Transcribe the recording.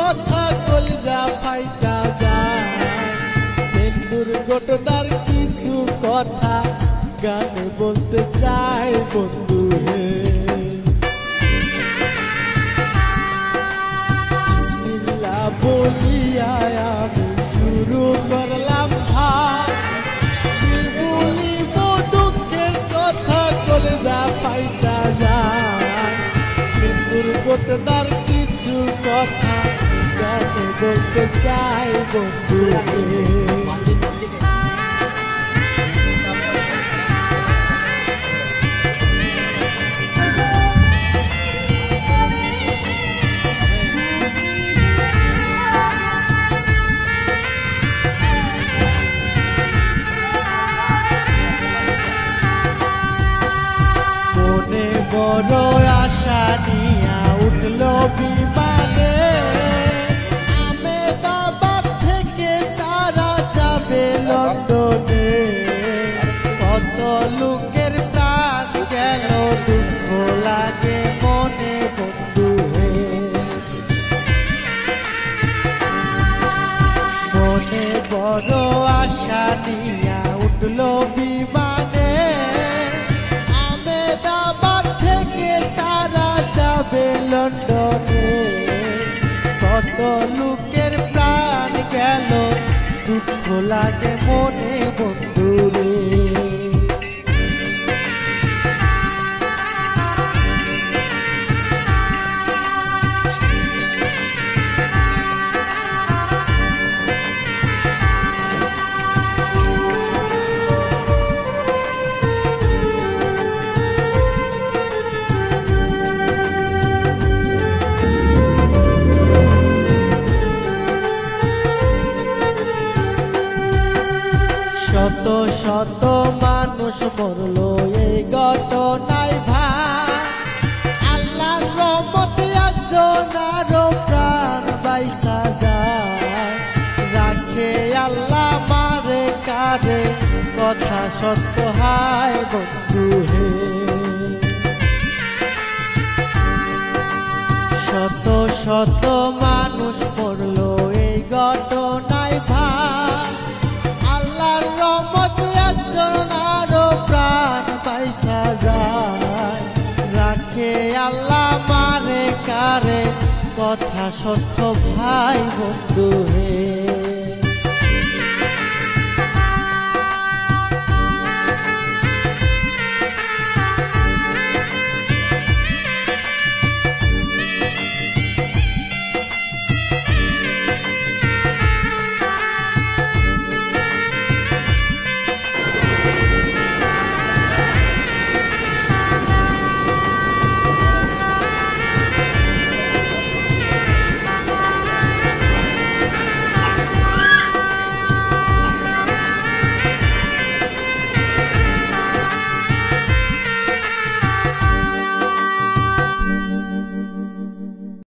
কথা কলিজা ফাইটা যায়। বন্ধুর ঘটনার কিছু কথা গানে বলতে চাই বন্ধু হে। বিসমিল্লাহ বলিয়া আমি শুরু করলাম ভাই। কি বলিব দুঃখের কথা কলিজা ফাইটা যায়। বন্ধুর ঘটনার কিছু কথা গানে বলতে চাই বন্ধু হে। বড় আশা নিয়া উঠলো বিমানে। আহমেদাবাদ থেকে তারা যাবে লন্ডনে। কত লোকের প্রাণ গেল দুঃখ লাগে মনে বন্ধু হে। মনে বড় আশা নিয়া উঠলো বিমানে। লন্ডনে কত লোকের প্রাণ গেল দুঃখ লাগে মনে বন্ধু রে। শত শত মানুষ মরলো এই ঘটনায় ভাই। আল্লাহর রহমতে একজনারও প্রাণ বাইসা যায়। রাখে আল্লাহ মারে কারে কথা সত্য হায় বন্ধু হে। শত শত মানুষ মরলো এই ঘটনায় ভাই। আল্লাহর রহমতে একজনারও প্রাণ পাইসা যায়। রাখে আল্লাহ মারে কারে কথা সত্য ভাই বন্ধু হে।